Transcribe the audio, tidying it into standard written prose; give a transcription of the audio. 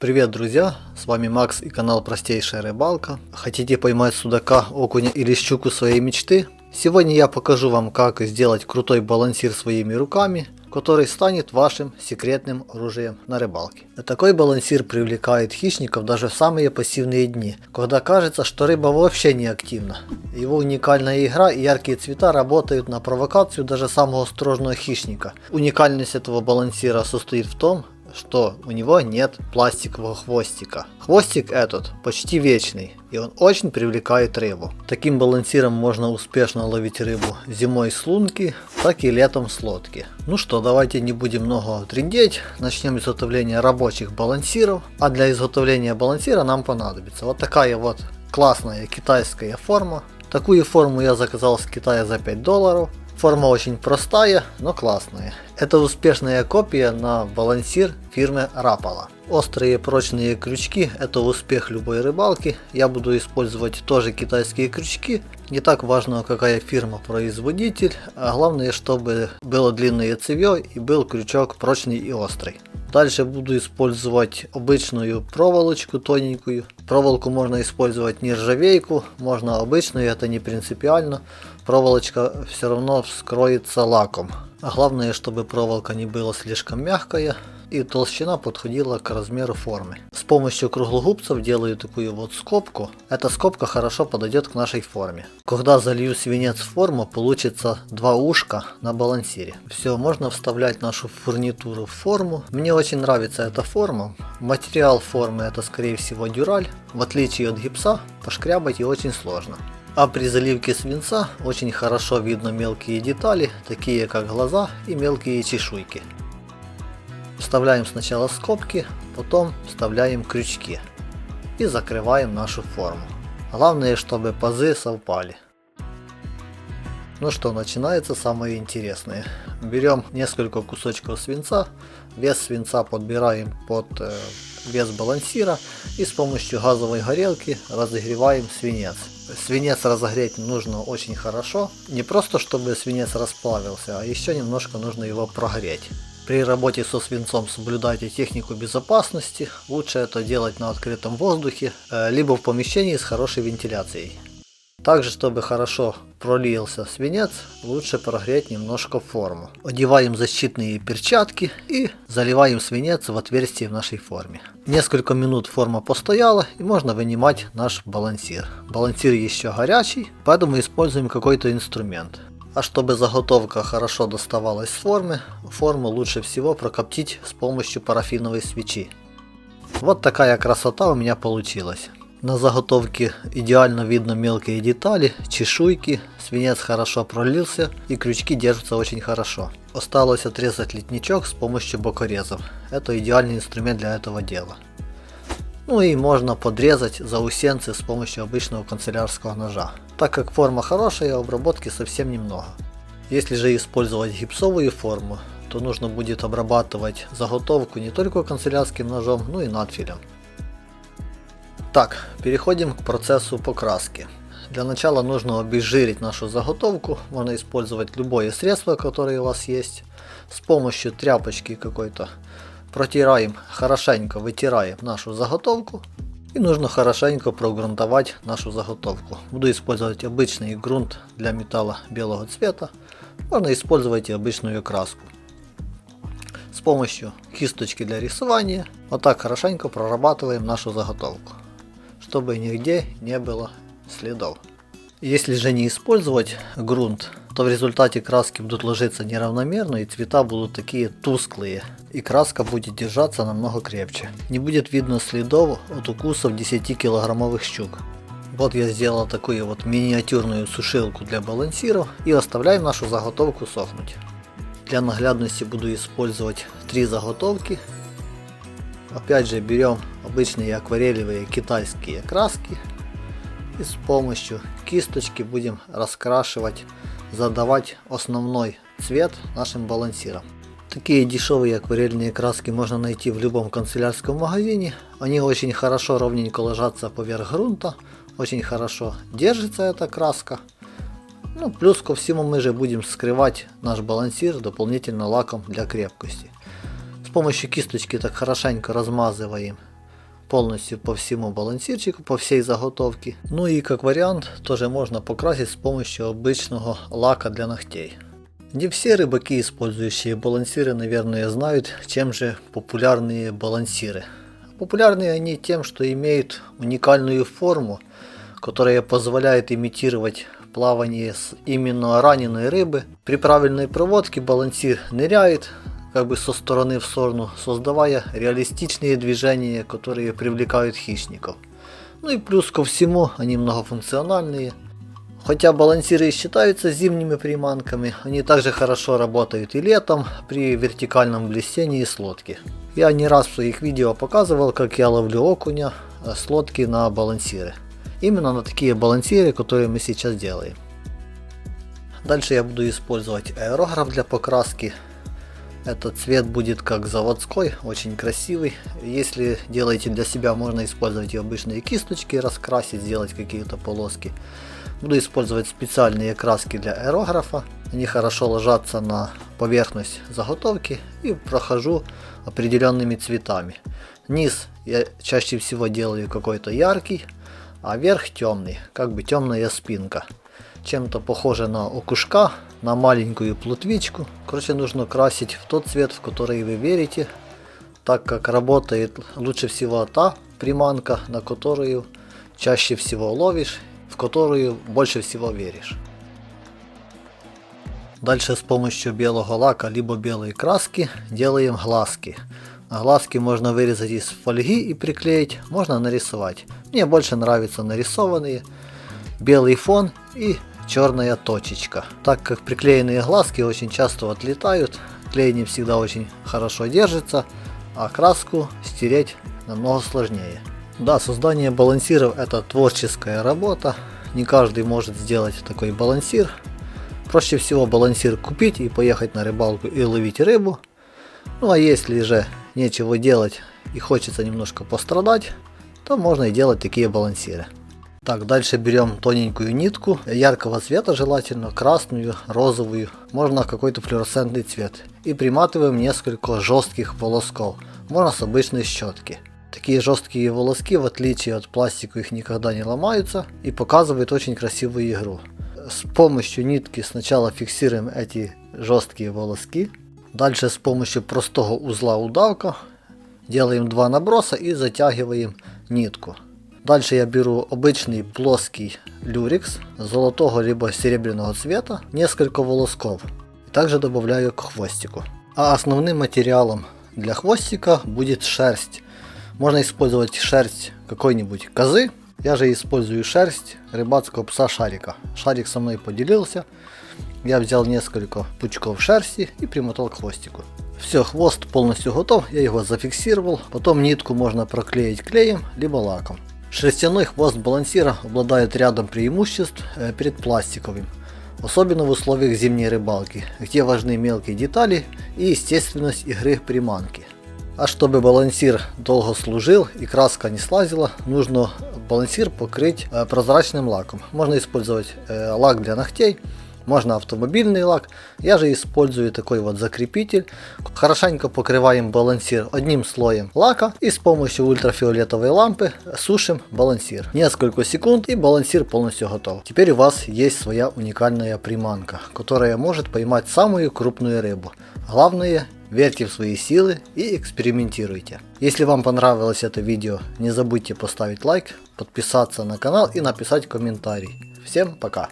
Привет, друзья! С вами Макс и канал Простейшая Рыбалка. Хотите поймать судака, окуня или щуку своей мечты? Сегодня я покажу вам, как сделать крутой балансир своими руками, который станет вашим секретным оружием на рыбалке. Такой балансир привлекает хищников даже в самые пассивные дни, когда кажется, что рыба вообще не активна. Его уникальная игра и яркие цвета работают на провокацию даже самого осторожного хищника. Уникальность этого балансира состоит в том, что у него нет пластикового хвостика. Хвостик этот почти вечный, и он очень привлекает рыбу. Таким балансиром можно успешно ловить рыбу зимой с лунки, так и летом с лодки. Ну что, давайте не будем много трындеть, начнем изготовление рабочих балансиров. А для изготовления балансира нам понадобится вот такая вот классная китайская форма. Такую форму я заказал с Китая за $5. Форма очень простая, но классная. Это успешная копия на балансир фирмы Rapala. Острые прочные крючки – это успех любой рыбалки. Я буду использовать тоже китайские крючки. Не так важно, какая фирма-производитель, а главное, чтобы было длинное цевье и был крючок прочный и острый. Дальше буду использовать обычную проволочку тоненькую. Проволоку можно использовать нержавейку, можно обычную, это не принципиально. Проволочка все равно вскроется лаком. А главное, чтобы проволока не была слишком мягкая и толщина подходила к размеру формы. С помощью круглогубцев делаю такую вот скобку. Эта скобка хорошо подойдет к нашей форме. Когда залью свинец в форму, получится два ушка на балансире. Все, можно вставлять нашу фурнитуру в форму. Мне очень нравится эта форма. Материал формы это скорее всего дюраль. В отличие от гипса, пошкрябать ее очень сложно. А при заливке свинца очень хорошо видно мелкие детали, такие как глаза и мелкие чешуйки. Вставляем сначала скобки, потом вставляем крючки и закрываем нашу форму. Главное, чтобы пазы совпали. Ну что, начинается самое интересное. Берем несколько кусочков свинца, вес свинца подбираем под вес балансира и с помощью газовой горелки разогреваем свинец. Свинец разогреть нужно очень хорошо, не просто чтобы свинец расплавился, а еще немножко нужно его прогреть. При работе со свинцом соблюдайте технику безопасности, лучше это делать на открытом воздухе, либо в помещении с хорошей вентиляцией. Также, чтобы хорошо пролился свинец, лучше прогреть немножко форму. Одеваем защитные перчатки и заливаем свинец в отверстие в нашей форме. Несколько минут форма постояла и можно вынимать наш балансир. Балансир еще горячий, поэтому используем какой-то инструмент. А чтобы заготовка хорошо доставалась с формы, форму лучше всего прокоптить с помощью парафиновой свечи. Вот такая красота у меня получилась. На заготовке идеально видно мелкие детали, чешуйки, свинец хорошо пролился и крючки держатся очень хорошо. Осталось отрезать литничок с помощью бокорезов. Это идеальный инструмент для этого дела. Ну и можно подрезать заусенцы с помощью обычного канцелярского ножа. Так как форма хорошая, обработки совсем немного. Если же использовать гипсовую форму, то нужно будет обрабатывать заготовку не только канцелярским ножом, но и надфилем. Так, переходим к процессу покраски. Для начала нужно обезжирить нашу заготовку. Можно использовать любое средство, которое у вас есть. С помощью тряпочки какой-то протираем, хорошенько вытираем нашу заготовку. И нужно хорошенько прогрунтовать нашу заготовку. Буду использовать обычный грунт для металла белого цвета. Можно использовать и обычную краску. С помощью кисточки для рисования вот так хорошенько прорабатываем нашу заготовку, чтобы нигде не было следов. Если же не использовать грунт, то в результате краски будут ложиться неравномерно и цвета будут такие тусклые. И краска будет держаться намного крепче. Не будет видно следов от укусов 10-килограммовых щук. Вот я сделал такую вот миниатюрную сушилку для балансиров и оставляем нашу заготовку сохнуть. Для наглядности буду использовать 3 заготовки. Опять же берем обычные акварелевые китайские краски и с помощью кисточки будем раскрашивать, задавать основной цвет нашим балансирам. Такие дешевые акварельные краски можно найти в любом канцелярском магазине. Они очень хорошо ровненько ложатся поверх грунта, очень хорошо держится эта краска. Ну, плюс ко всему мы же будем скрывать наш балансир дополнительно лаком для крепкости. С помощью кисточки так хорошенько размазываем полностью по всему балансирчику, по всей заготовке. Ну и как вариант тоже можно покрасить с помощью обычного лака для ногтей. Не все рыбаки, использующие балансиры, наверное, знают, чем же популярные балансиры. Популярны они тем, что имеют уникальную форму, которая позволяет имитировать плавание с именно раненой рыбы. При правильной проводке балансир ныряет как бы со стороны в сторону, создавая реалистичные движения, которые привлекают хищников. Ну и плюс ко всему, они многофункциональные. Хотя балансиры и считаются зимними приманками, они также хорошо работают и летом при вертикальном блестении с лодки. Я не раз в своих видео показывал, как я ловлю окуня с лодки на балансиры. Именно на такие балансиры, которые мы сейчас делаем. Дальше я буду использовать аэрограф для покраски. Этот цвет будет как заводской, очень красивый. Если делаете для себя, можно использовать и обычные кисточки, раскрасить, сделать какие-то полоски. Буду использовать специальные краски для аэрографа. Они хорошо ложатся на поверхность заготовки и прохожу определенными цветами. Низ я чаще всего делаю какой-то яркий, а верх темный, как бы темная спинка. Чем-то похоже на окушка, на маленькую плотвичку. Короче, нужно красить в тот цвет, в который вы верите, так как работает лучше всего та приманка, на которую чаще всего ловишь, в которую больше всего веришь. Дальше с помощью белого лака либо белой краски делаем глазки. Глазки можно вырезать из фольги и приклеить, можно нарисовать. Мне больше нравятся нарисованные. Белый фон и черная точечка. Так как приклеенные глазки очень часто отлетают, клей не всегда очень хорошо держится, а краску стереть намного сложнее. Да, создание балансиров — это творческая работа. Не каждый может сделать такой балансир. Проще всего балансир купить и поехать на рыбалку и ловить рыбу. Ну а если же нечего делать и хочется немножко пострадать, то можно и делать такие балансиры. Так, дальше берем тоненькую нитку, яркого цвета желательно, красную, розовую, можно какой-то флуоресцентный цвет. И приматываем несколько жестких волосков, можно с обычной щетки. Такие жесткие волоски, в отличие от пластика, их никогда не ломаются и показывают очень красивую игру. С помощью нитки сначала фиксируем эти жесткие волоски. Дальше с помощью простого узла удавка делаем 2 наброса и затягиваем нитку. Дальше я беру обычный плоский люрекс золотого либо серебряного цвета, несколько волосков. Также добавляю к хвостику. А основным материалом для хвостика будет шерсть. Можно использовать шерсть какой-нибудь козы. Я же использую шерсть рыбацкого пса Шарика. Шарик со мной поделился. Я взял несколько пучков шерсти и примотал к хвостику. Все, хвост полностью готов, я его зафиксировал. Потом нитку можно проклеить клеем, либо лаком. Шерстяной хвост балансира обладает рядом преимуществ перед пластиковым. Особенно в условиях зимней рыбалки, где важны мелкие детали и естественность игры приманки. А чтобы балансир долго служил и краска не слазила, нужно балансир покрыть прозрачным лаком. Можно использовать лак для ногтей, можно автомобильный лак. Я же использую такой вот закрепитель. Хорошенько покрываем балансир одним слоем лака и с помощью ультрафиолетовой лампы сушим балансир. Несколько секунд и балансир полностью готов. Теперь у вас есть своя уникальная приманка, которая может поймать самую крупную рыбу. Главное, верьте в свои силы и экспериментируйте. Если вам понравилось это видео, не забудьте поставить лайк, подписаться на канал и написать комментарий. Всем пока!